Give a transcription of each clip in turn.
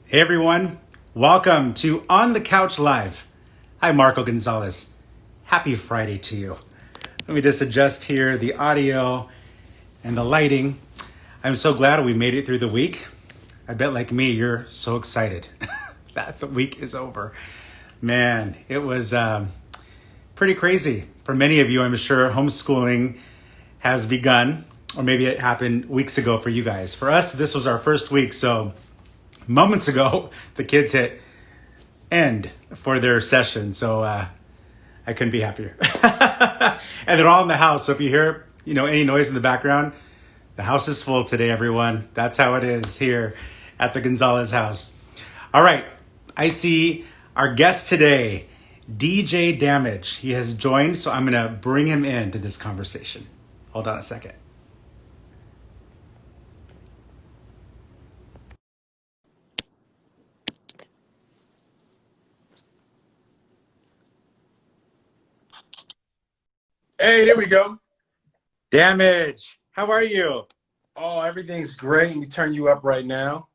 Hey everyone, welcome to On the Couch Live. Hi, Marco Gonzalez. Happy Friday to you. Let me just adjust here the audio and the lighting. I'm so glad we made it through the week. I bet, like me, you're so excited that the week is over. Man, it was pretty crazy. For many of you, I'm sure homeschooling has begun, or maybe it happened weeks ago for you guys. For us, this was our first week, so moments ago, the kids hit end for their session. So I couldn't be happier. And they're all in the house. So if you hear, any noise in the background, the house is full today, everyone. That's how it is here at the Gonzalez house. All right. I see our guest today, DJ Damage. He has joined, so I'm going to bring him into this conversation. Hold on a second. Hey, there we go. Damage, how are you? Oh, everything's great. Let me turn you up right now.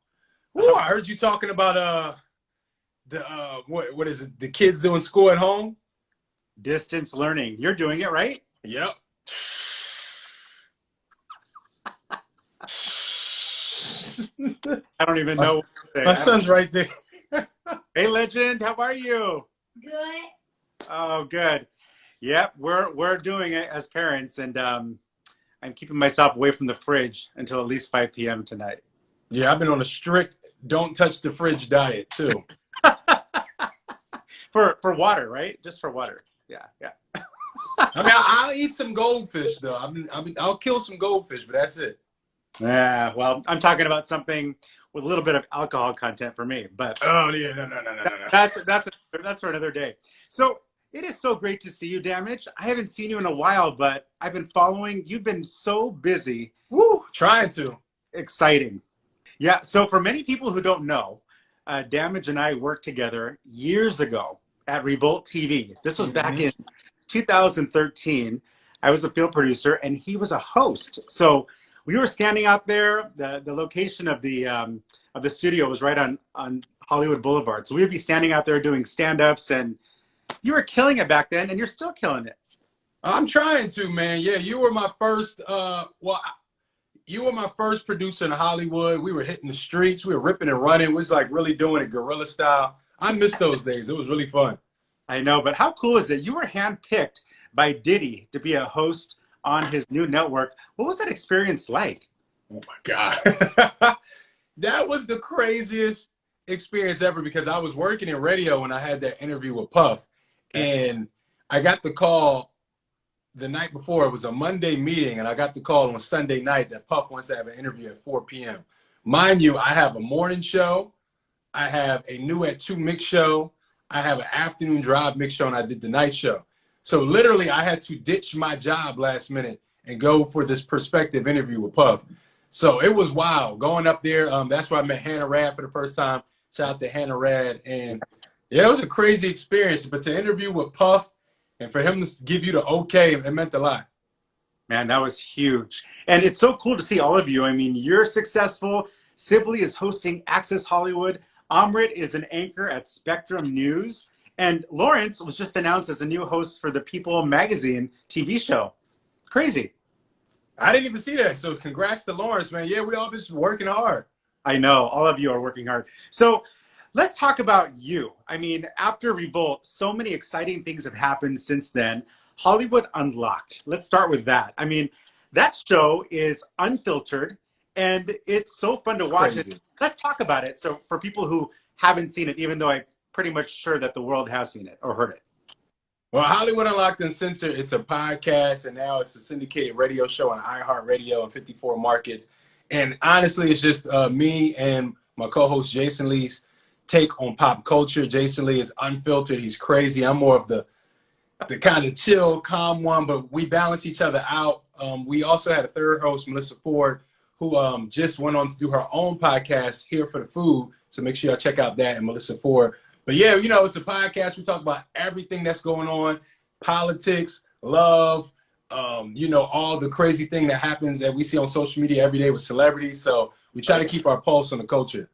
Ooh, I heard you talking about what is it? The kids doing school at home? Distance learning. You're doing it, right? Yep. I don't even know what to say. My son's right there. Hey, Legend, how are you? Good. Oh, good. Yep, we're doing it as parents, and I'm keeping myself away from the fridge until at least 5 p.m. tonight. Yeah, I've been on a strict don't touch the fridge diet too. For water, right? Just for water. Yeah. I mean, I'll eat some goldfish though. I'll kill some goldfish, but that's it. Yeah. Well, I'm talking about something with a little bit of alcohol content for me, but Oh yeah, no. that's for another day. So it is so great to see you, Damage. I haven't seen you in a while, but I've been following. You've been so busy. Woo, trying to. Exciting. Yeah. So for many people who don't know, Damage and I worked together years ago at Revolt TV. This was back in 2013. I was a field producer and he was a host. So we were standing out there. The location of the studio was right on Hollywood Boulevard. So we would be standing out there doing stand-ups, and you were killing it back then, and you're still killing it. I'm trying to, man. Yeah, you were my first. You were my first producer in Hollywood. We were hitting the streets. We were ripping and running. We was like really doing it guerrilla style. I miss those days. It was really fun. I know, but how cool is it? You were handpicked by Diddy to be a host on his new network. What was that experience like? Oh my God. That was the craziest experience ever because I was working in radio when I had that interview with Puff. And I got the call the night before. It was a Monday meeting, and I got the call on Sunday night that Puff wants to have an interview at 4 p.m. Mind you, I have a morning show. I have a new at 2 mix show. I have an afternoon drive mix show, and I did the night show. So literally, I had to ditch my job last minute and go for this perspective interview with Puff. So it was wild going up there. That's where I met Hannah Rad for the first time. Shout out to Hannah Rad. And yeah, it was a crazy experience. But to interview with Puff and for him to give you the okay, it meant a lot. Man, that was huge. And it's so cool to see all of you. I mean, you're successful. Sibley is hosting Access Hollywood. Amrit is an anchor at Spectrum News. And Lawrence was just announced as a new host for the People Magazine TV show. Crazy. I didn't even see that. So congrats to Lawrence, man. Yeah, we all just working hard. I know. All of you are working hard. So let's talk about you. I mean, after Revolt, so many exciting things have happened since then. Hollywood Unlocked. Let's start with that. I mean, that show is unfiltered, and it's so fun to watch it. Let's talk about it. So for people who haven't seen it, even though I'm pretty much sure that the world has seen it or heard it. Well, Hollywood Unlocked Uncensored, it's a podcast, and now it's a syndicated radio show on iHeartRadio in 54 markets. And honestly, it's just me and my co-host Jason Lee's take on pop culture. Jason Lee is unfiltered. He's crazy. I'm more of the kind of chill, calm one, but we balance each other out. We also had a third host, Melissa Ford, who just went on to do her own podcast, Here for the Food. So make sure y'all check out that and Melissa Ford. But yeah, it's a podcast. We talk about everything that's going on, politics, love, all the crazy thing that happens that we see on social media every day with celebrities. So we try to keep our pulse on the culture.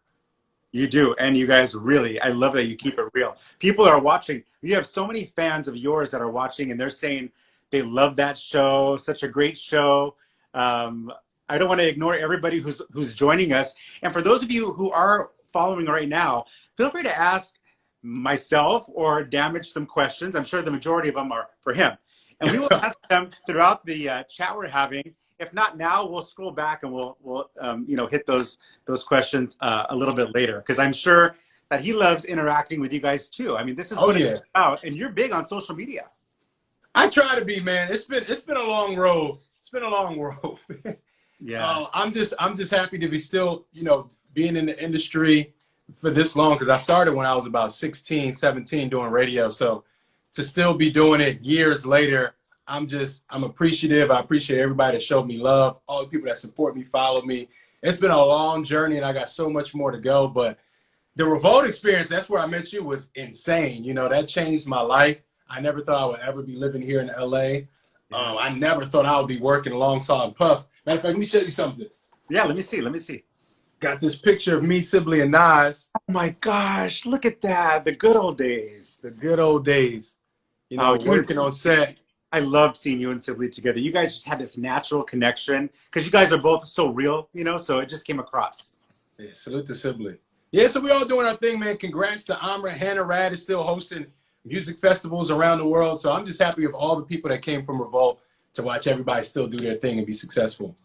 You do. And you guys really, I love that you keep it real. People are watching. You have so many fans of yours that are watching and they're saying they love that show, such a great show. Um, I don't want to ignore everybody who's joining us. And for those of you who are following right now, feel free to ask myself or Damage some questions. I'm sure the majority of them are for him. And we will ask them throughout the chat we're having. If not now, we'll scroll back and we'll hit those questions a little bit later, because I'm sure that he loves interacting with you guys too. I mean, this is Oh what yeah. it's about, and you're big on social media. I try to be, man. It's been a long road. It's been a long road. Yeah. I'm just happy to be still, being in the industry for this long, because I started when I was about 16, 17 doing radio. So to still be doing it years later, I'm appreciative. I appreciate everybody that showed me love, all the people that support me, follow me. It's been a long journey and I got so much more to go. But the Revolt experience, that's where I met you, was insane. That changed my life. I never thought I would ever be living here in LA. I never thought I would be working alongside Puff. Matter of fact, let me show you something. Yeah, let me see. Let me see. Got this picture of me, Sibley, and Nas. Oh my gosh, look at that. The good old days. The good old days. Working on set. I love seeing you and Sibley together. You guys just had this natural connection because you guys are both so real, so it just came across. Yeah, salute to Sibley. Yeah, so we all doing our thing, man. Congrats to Amra. Hannah Rad is still hosting music festivals around the world. So I'm just happy with all the people that came from Revolt to watch everybody still do their thing and be successful.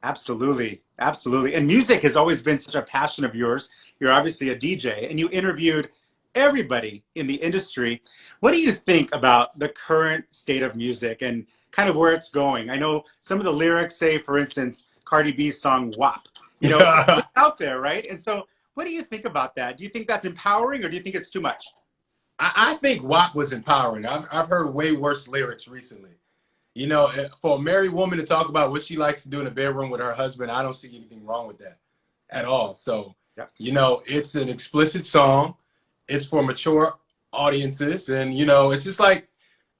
Absolutely. Absolutely. And music has always been such a passion of yours. You're obviously a DJ and you interviewed everybody in the industry. What do you think about the current state of music and kind of where it's going? I know some of the lyrics say, for instance, Cardi B's song WAP, it's out there, right? And so what do you think about that? Do you think that's empowering or do you think it's too much? I think WAP was empowering. I've heard way worse lyrics recently. For a married woman to talk about what she likes to do in the bedroom with her husband, I don't see anything wrong with that at all. So, it's an explicit song. It's for mature audiences. And, it's just like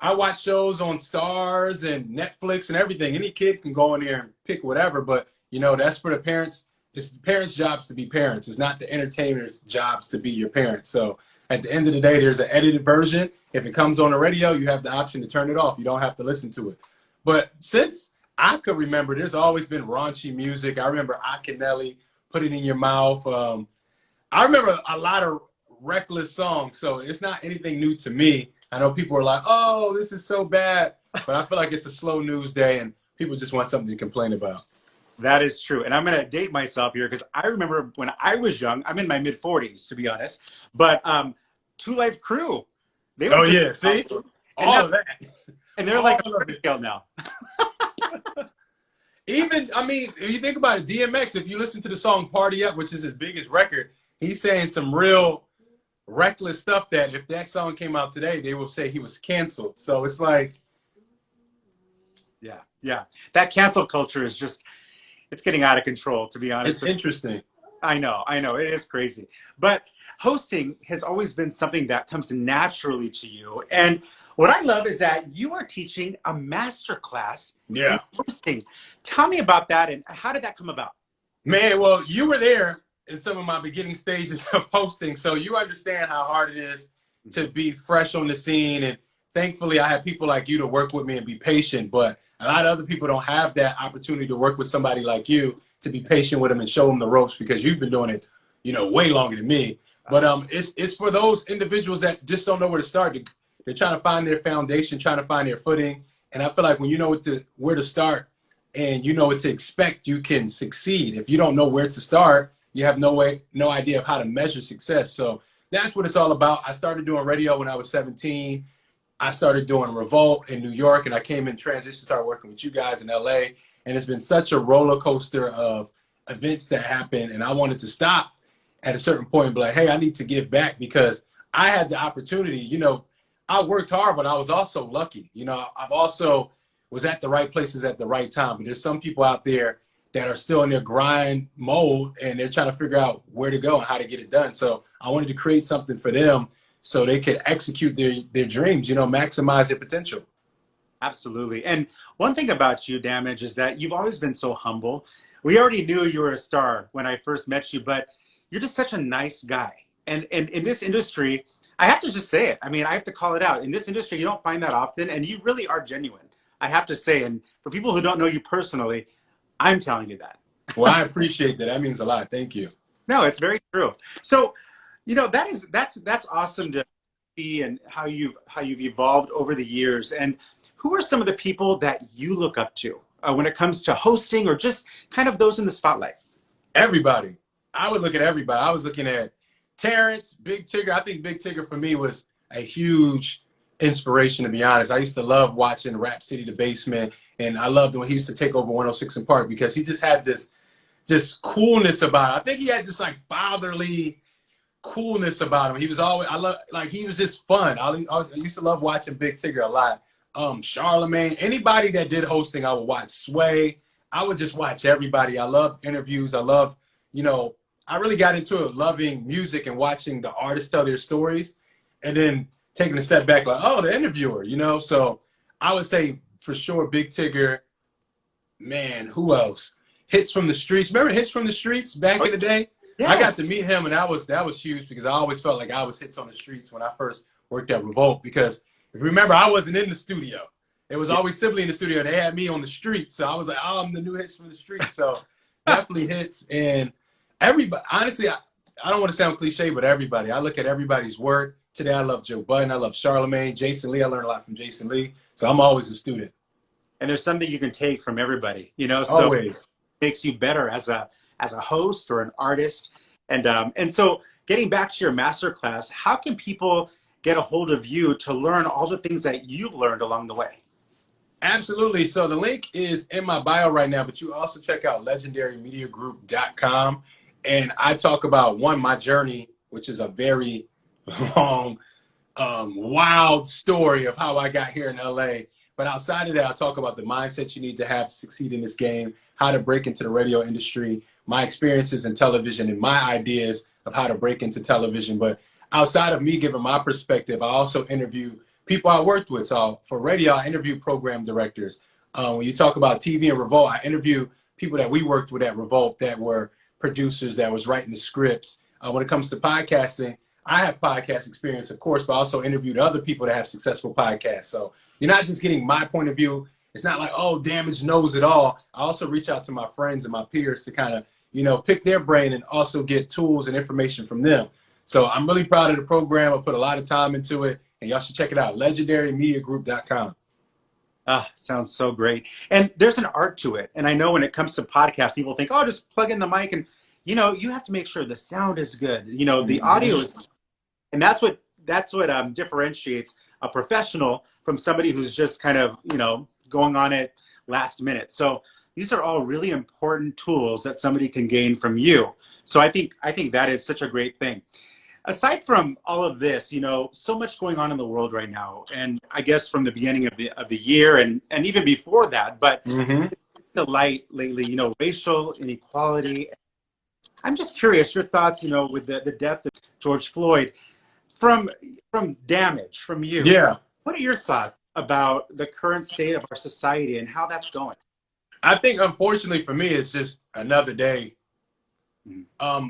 I watch shows on Stars and Netflix and everything. Any kid can go in there and pick whatever. But, that's for the parents. It's the parents' jobs to be parents. It's not the entertainers' jobs to be your parents. So at the end of the day, there's an edited version. If it comes on the radio, you have the option to turn it off. You don't have to listen to it. But since I could remember, there's always been raunchy music. I remember Akinyele, Put It in Your Mouth. I remember a lot of reckless songs. So it's not anything new to me. I know people are like, oh, this is so bad. But I feel like it's a slow news day and people just want something to complain about. That is true. And I'm going to date myself here because I remember when I was young, I'm in my mid 40s, to be honest, but Two Life Crew. They were see? All of that. And they're like a scale now. Even, if you think about it, DMX, if you listen to the song Party Up, which is his biggest record, he's saying some real reckless stuff that if that song came out today, they will say he was canceled. So it's like. Yeah. That cancel culture is just, it's getting out of control, to be honest. It's interesting. I know. It is crazy. But hosting has always been something that comes naturally to you. And what I love is that you are teaching a master class in hosting. Tell me about that and how did that come about? Man, well, you were there in some of my beginning stages of hosting, so you understand how hard it is to be fresh on the scene. And thankfully, I have people like you to work with me and be patient. But a lot of other people don't have that opportunity to work with somebody like you to be patient with them and show them the ropes because you've been doing it, way longer than me. But it's for those individuals that just don't know where to start. They're trying to find their foundation, trying to find their footing. And I feel like when you know where to start and you know what to expect, you can succeed. If you don't know where to start, you have no idea of how to measure success. So that's what it's all about. I started doing radio when I was 17. I started doing Revolt in New York, and I came in transition, started working with you guys in LA. And it's been such a roller coaster of events that happen. And I wanted to stop at a certain point and be like, hey, I need to give back because I had the opportunity. I worked hard, but I was also lucky. I've also was at the right places at the right time. But there's some people out there that are still in their grind mode and they're trying to figure out where to go and how to get it done. So I wanted to create something for them so they could execute their dreams, maximize their potential. Absolutely. And one thing about you, Damage, is that you've always been so humble. We already knew you were a star when I first met you, but you're just such a nice guy. And in this industry, I have to just say it. I mean, I have to call it out. In this industry, you don't find that often, and you really are genuine. I have to say, and for people who don't know you personally, I'm telling you that. Well, I appreciate that. That means a lot. Thank you. No, it's very true. So, that's awesome to see, and how you've evolved over the years. And who are some of the people that you look up to when it comes to hosting, or just kind of those in the spotlight? Everybody. I would look at everybody. I was looking at Terrence, Big Tigger. I think Big Tigger for me was a huge inspiration, to be honest. I used to love watching Rap City The Basement, and I loved when he used to take over 106 in Park because he just had this just coolness about it. I think he had this like fatherly coolness about him. He was always, he was just fun. I used to love watching Big Tigger a lot. Charlemagne, anybody that did hosting, I would watch. Sway, I would just watch everybody. I love interviews. I love, I really got into it loving music and watching the artists tell their stories, and then taking a step back like, oh, the interviewer, So I would say for sure Big Tigger. Man, who else? Hits from the Streets. Remember Hits from the Streets back in the day? Yeah. I got to meet him, and that was huge because I always felt like I was Hits on the Streets when I first worked at Revolt. Because if you remember, I wasn't in the studio. It was always Sibley in the studio. They had me on the street. So I was like, oh, I'm the new Hits from the Streets. So definitely Hits. And everybody, honestly, I don't want to sound cliche, but everybody. I look at everybody's work. Today, I love Joe Budden. I love Charlemagne. Jason Lee. I learned a lot from Jason Lee. So I'm always a student. And there's something you can take from everybody, so Always. it makes you better as a host or an artist. And so getting back to your masterclass, how can people get a hold of you to learn all the things that you've learned along the way? Absolutely. So the link is in my bio right now, but you also check out legendarymediagroup.com. And I talk about my journey, which is a very long, wild story of how I got here in LA. But outside of that, I'll talk about the mindset you need to have to succeed in this game, how to break into the radio industry, my experiences in television, and my ideas of how to break into television. But outside of me giving my perspective, I also interview people I worked with. So for radio, I interview program directors. When you talk about TV and Revolt, I interview people that we worked with at Revolt that were producers, that was writing the scripts. When it comes to podcasting, I have podcast experience, of course, but I also interviewed other people that have successful podcasts. So you're not just getting my point of view. It's not like, oh, Damage knows it all. I also reach out to my friends and my peers to kind of, pick their brain and also get tools and information from them. So I'm really proud of the program. I put a lot of time into it, and y'all should check it out, legendarymediagroup.com. Sounds so great. And there's an art to it. And I know when it comes to podcasts, people think, oh, just plug in the mic. And, you have to make sure the sound is good. The audio is. And that's what differentiates a professional from somebody who's just kind of, going on it last minute. So these are all really important tools that somebody can gain from you. So I think that is such a great thing. Aside from all of this, so much going on in the world right now, and I guess from the beginning of the year and even before that, but the light lately, racial inequality. I'm just curious, your thoughts, with the death of George Floyd, from Damage, from you. Yeah. What are your thoughts about the current state of our society and how that's going? I think, unfortunately for me, it's just another day.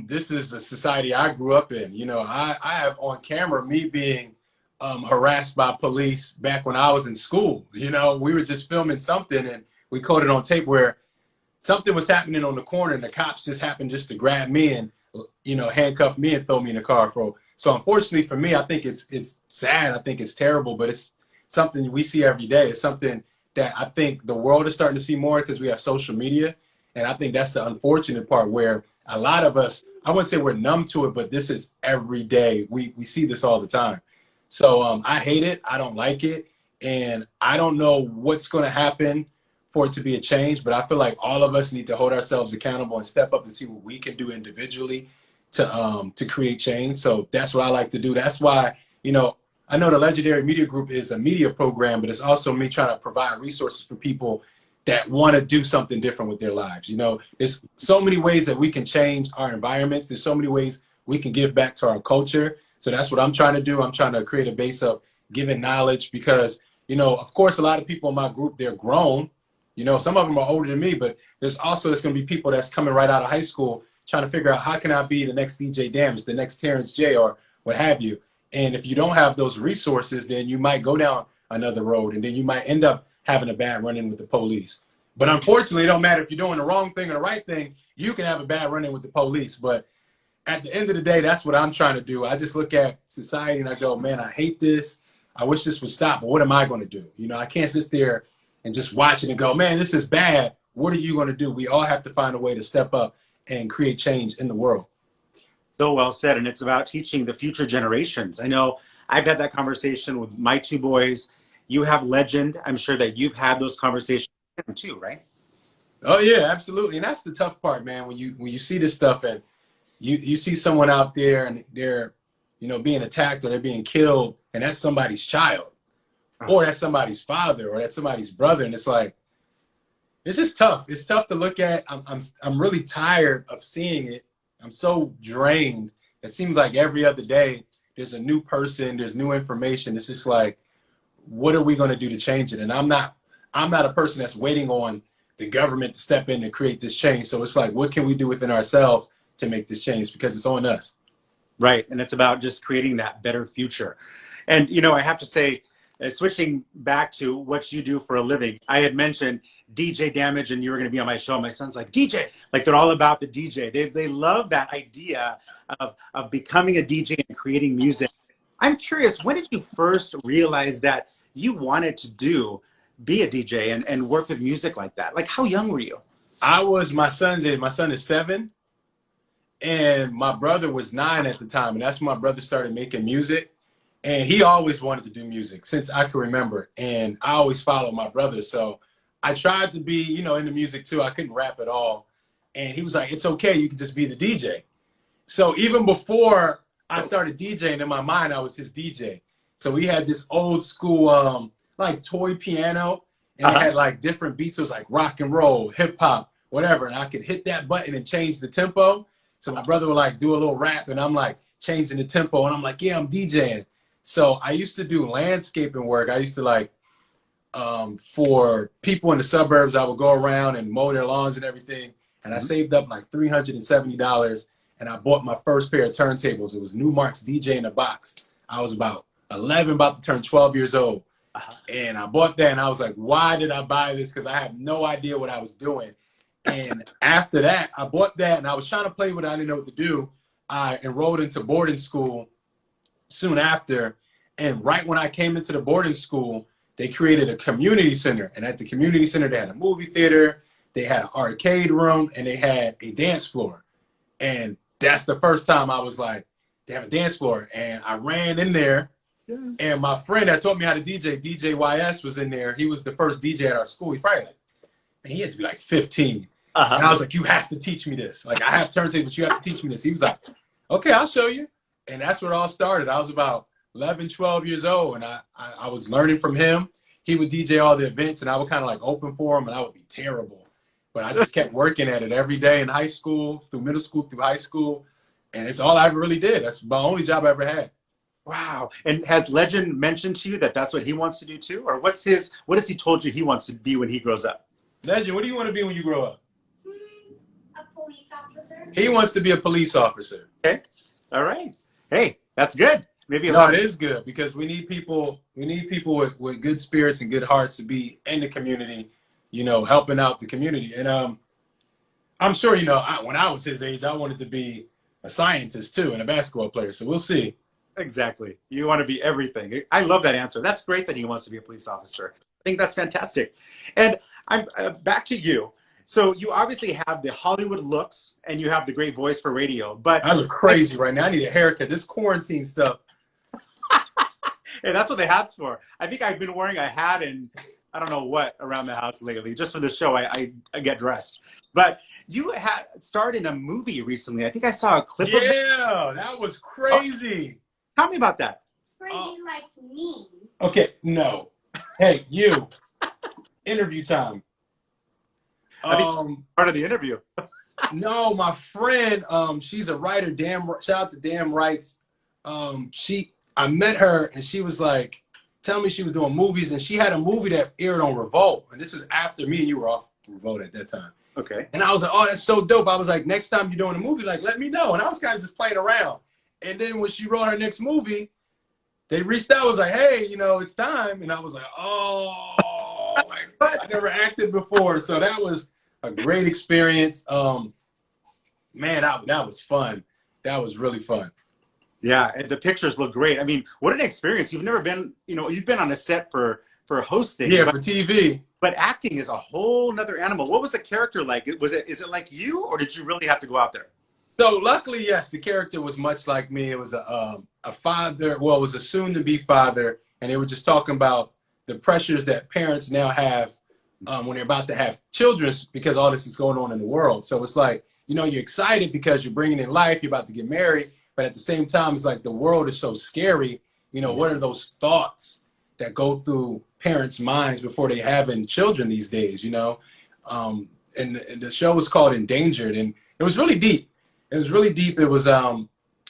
This is a society I grew up in. I have on camera me being harassed by police back when I was in school. We were just filming something and we caught it on tape where something was happening on the corner and the cops just happened just to grab me and, handcuff me and throw me in the car. So unfortunately for me, I think it's sad. I think it's terrible, but it's something we see every day. It's something that I think the world is starting to see more because we have social media. And I think that's the unfortunate part where a lot of us, I wouldn't say we're numb to it, but this is every day. We see this all the time. So I hate it. I don't like it. And I don't know what's going to happen for it to be a change, but I feel like all of us need to hold ourselves accountable and step up and see what we can do individually to create change. So that's what I like to do. That's why, I know the Legendary Media Group is a media program, but it's also me trying to provide resources for people that want to do something different with their lives. There's so many ways that we can change our environments. There's so many ways we can give back to our culture. So that's what I'm trying to do. I'm trying to create a base of giving knowledge because, of course, a lot of people in my group, they're grown. Some of them are older than me, but there's going to be people that's coming right out of high school trying to figure out how can I be the next DJ Damage, the next Terrence J, or what have you. And if you don't have those resources, then you might go down another road, and then you might end up having a bad run-in with the police. But unfortunately, it don't matter if you're doing the wrong thing or the right thing. You can have a bad run-in with the police. But at the end of the day, that's what I'm trying to do. I just look at society and I go, man, I hate this. I wish this would stop, but what am I going to do? You know, I can't sit there and just watch it and go, man, this is bad. What are you going to do? We all have to find a way to step up and create change in the world. So well said. And it's about teaching the future generations. I know I've had that conversation with my two boys. You have Legend. I'm sure that you've had those conversations with them too, right? Oh yeah, absolutely. And that's the tough part, man. When you see this stuff and you see someone out there and they're, you know, being attacked or they're being killed, and that's somebody's child, or that's somebody's father, or that's somebody's brother, and it's like, it's just tough. It's tough to look at. I'm really tired of seeing it. I'm so drained. It seems like every other day there's a new person, there's new information. It's just like, what are we going to do to change it? And I'm not a person that's waiting on the government to step in and create this change. So it's like, what can we do within ourselves to make this change? Because it's on us. Right. And it's about just creating that better future. And, you know, I have to say, switching back to what you do for a living, I had mentioned DJ Damage and you were going to be on my show. My son's like, DJ, like they're all about the DJ. They love that idea of becoming a DJ and creating music. I'm curious, when did you first realize that you wanted to be a DJ and work with music like that? Like, how young were you? I was my son's age. My son is 7 and my brother was 9 at the time. And that's when my brother started making music. And he always wanted to do music since I can remember. And I always followed my brother. So I tried to be, you know, into music too. I couldn't rap at all. And he was like, it's okay. You can just be the DJ. So even before I started DJing, in my mind, I was his DJ. So we had this old school, like toy piano. And it had like different beats. It was like rock and roll, hip hop, whatever. And I could hit that button and change the tempo. So my brother would like do a little rap and I'm like changing the tempo. And I'm like, yeah, I'm DJing. So I used to do landscaping work. I used to like, for people in the suburbs, I would go around and mow their lawns and everything. And I saved up like $370 and I bought my first pair of turntables. It was Newmark's DJ in a Box. I was about 11, about to turn 12 years old. And I bought that and I was like, why did I buy this? Because I have no idea what I was doing. And after that, I bought that and I was trying to play with it. I didn't know what to do. I enrolled into boarding school soon after, and right when I came into the boarding school, they created a community center, and at the community center they had a movie theater, they had an arcade room, and they had a dance floor. And that's the first time I was like, they have a dance floor. And I ran in there, yes. And my friend that taught me how to DJ, DJ YS, was in there. He was the first DJ at our school. He probably like, man, he had to be like 15. And I was like, you have to teach me this. Like, I have turntables, but you have to teach me this. He was like, okay, I'll show you. And that's where it all started. I was about 11, 12 years old, and I was learning from him. He would DJ all the events, and I would kind of like open for him, and I would be terrible. But I just kept working at it every day in high school, through middle school, through high school, and it's all I ever really did. That's my only job I ever had. Wow. And has Legend mentioned to you that that's what he wants to do too? Or what has he told you he wants to be when he grows up? Legend, what do you want to be when you grow up? A police officer. He wants to be a police officer. Okay. All right. Hey, that's good. Maybe no, it is good because we need people with good spirits and good hearts to be in the community, you know, helping out the community. And I'm sure, you know, when I was his age, I wanted to be a scientist too and a basketball player. So we'll see. Exactly. You want to be everything. I love that answer. That's great that he wants to be a police officer. I think that's fantastic. And I'm back to you. So you obviously have the Hollywood looks and you have the great voice for radio, but I look crazy right now. I need a haircut. This quarantine stuff. Hey, that's what the hat's for. I think I've been wearing a hat and I don't know what around the house lately. Just for the show, I get dressed. But you had starred in a movie recently. I think I saw a clip of it. Yeah, that was crazy. Oh, tell me about that. Crazy like me. Okay, no. Hey, you. Interview time. I think part of the interview. No, my friend, she's a writer. Shout out to Damn Rights. I met her and she was like, telling me she was doing movies, and she had a movie that aired on Revolt. And this is after me and you were off Revolt at that time. Okay. And I was like, oh, that's so dope. I was like, next time you're doing a movie, like, let me know. And I was kind of just playing around. And then when she wrote her next movie, they reached out, was like, hey, you know, it's time. And I was like, oh, I never acted before. So that was a great experience. Man, that was fun. That was really fun. Yeah, and the pictures look great. I mean, what an experience. You've never been, you've been on a set for hosting. Yeah, for TV. But acting is a whole nother animal. What was the character like? Is it like you, or did you really have to go out there? So luckily, yes, the character was much like me. It was a father. Well, it was a soon-to-be father, and they were just talking about the pressures that parents now have when they're about to have children because all this is going on in the world. So it's like, you're excited because you're bringing in life, you're about to get married, but at the same time, it's like the world is so scary. What are those thoughts that go through parents' minds before they having children these days? And the show was called Endangered, and it was really deep. It was really deep. It was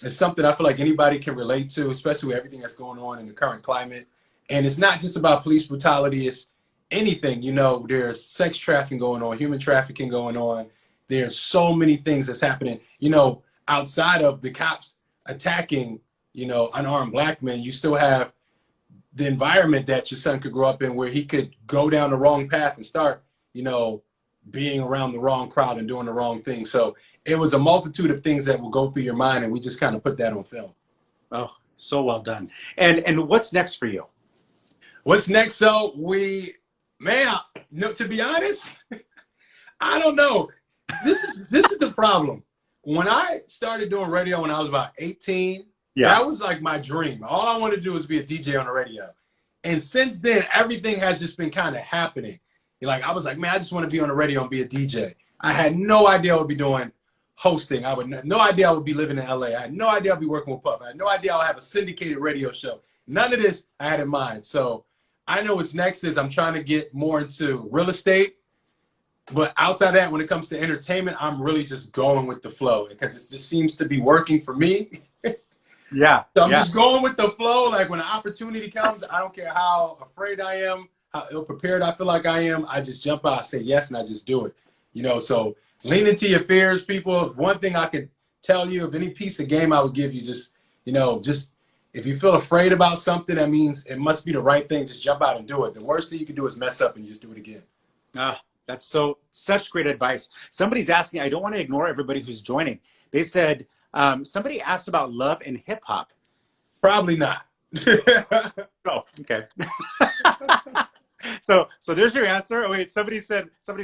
it's something I feel like anybody can relate to, especially with everything that's going on in the current climate. And it's not just about police brutality. It's anything. There's sex trafficking going on, human trafficking going on. There's so many things that's happening. Outside of the cops attacking, unarmed black men, you still have the environment that your son could grow up in where he could go down the wrong path and start, being around the wrong crowd and doing the wrong thing. So it was a multitude of things that will go through your mind, and we just kind of put that on film. Oh, so well done. And what's next for you? What's next? So to be honest, I don't know. This is the problem. When I started doing radio when I was about 18, that was like my dream. All I wanted to do was be a DJ on the radio. And since then, everything has just been kind of happening. I was like, man, I just want to be on the radio and be a DJ. I had no idea I would be doing hosting. No idea I would be living in LA. I had no idea I'd be working with Puff. I had no idea I would have a syndicated radio show. None of this I had in mind. So I know what's next is I'm trying to get more into real estate. But outside of that, when it comes to entertainment, I'm really just going with the flow because it just seems to be working for me. Yeah. So I'm just going with the flow. Like when an opportunity comes, I don't care how afraid I am, how ill-prepared I feel like I am. I just jump out, say yes, and I just do it. So lean into your fears, people. One thing I could tell you, of any piece of game I would give you, just if you feel afraid about something, that means it must be the right thing. Just jump out and do it. The worst thing you can do is mess up and just do it again. That's such great advice. Somebody's asking, I don't want to ignore everybody who's joining. They said, somebody asked about love and hip hop. Probably not. Oh, okay. So there's your answer. Oh, wait, somebody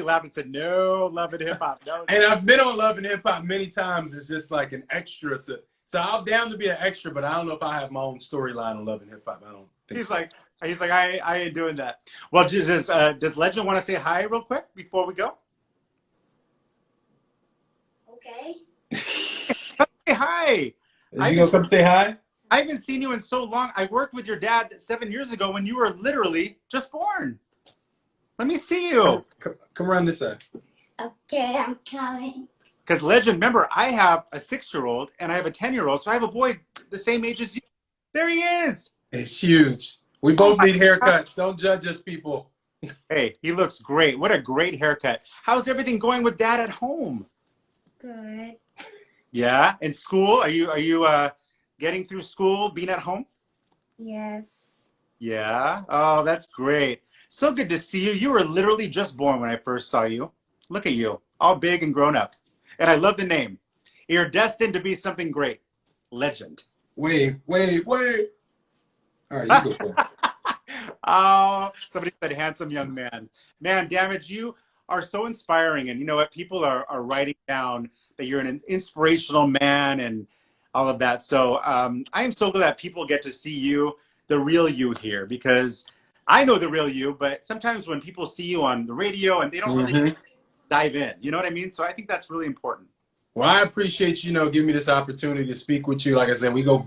laughed and said, no, love and hip hop. No. And I've been on Love and Hip Hop many times. It's just like an extra so I'm down to be an extra, but I don't know if I have my own storyline on Love and Hip Hop. I don't think He's like, I ain't doing that. Well, does Legend want to say hi real quick before we go? Okay. Say hi. Is he gonna come say hi? I haven't seen you in so long. I worked with your dad 7 years ago when you were literally just born. Let me see you. Come around this side. Okay, I'm coming. Because Legend, remember, I have a 6-year-old and I have a 10-year-old, so I have a boy the same age as you. There he is. It's huge. We both need haircuts. Don't judge us, people. Hey, he looks great. What a great haircut. How's everything going with Dad at home? Good. Yeah, in school, are you getting through school, being at home? Yes. Yeah. Oh, that's great. So good to see you. You were literally just born when I first saw you. Look at you, all big and grown up. And I love the name. You're destined to be something great. Legend. Wait. All right, you go for it. Oh, somebody said handsome young man. Man, Damage, you are so inspiring. And you know what? People are writing down that you're an inspirational man and all of that. So I am so glad that people get to see you, the real you here, because I know the real you, but sometimes when people see you on the radio and they don't really dive in, you know what I mean? So I think that's really important. Well, I appreciate you, giving me this opportunity to speak with you. Like I said, we go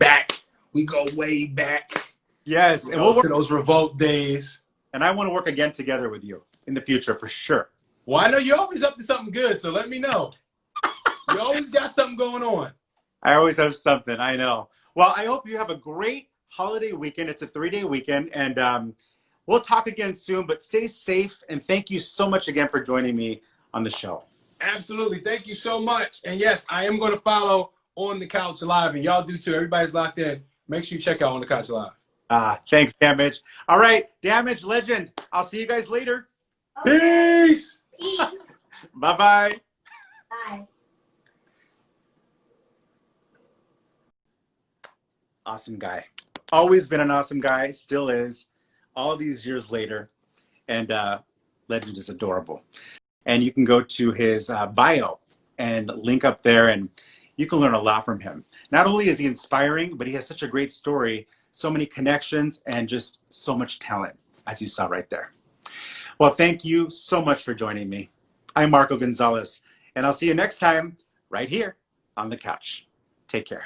way back. Yes, and we'll work to those revolt days. And I want to work again together with you in the future for sure. Well, I know you're always up to something good, so let me know. You always got something going on. I always have something, I know. Well, I hope you have a great holiday weekend. It's a 3-day weekend, and we'll talk again soon, but stay safe, and thank you so much again for joining me on the show. Absolutely. Thank you so much. And yes, I am going to follow On the Couch Live, and y'all do too. Everybody's locked in. Make sure you check out On the Couch Live. Thanks, Damage. All right, Damage Legend. I'll see you guys later. Okay. Peace. Peace. Bye-bye. Bye. Awesome guy. Always been an awesome guy. Still is. All these years later. And Legend is adorable. And you can go to his bio and link up there, and you can learn a lot from him. Not only is he inspiring, but he has such a great story, so many connections, and just so much talent, as you saw right there. Well, thank you so much for joining me. I'm Marco Gonzalez, and I'll see you next time right here on the couch. Take care.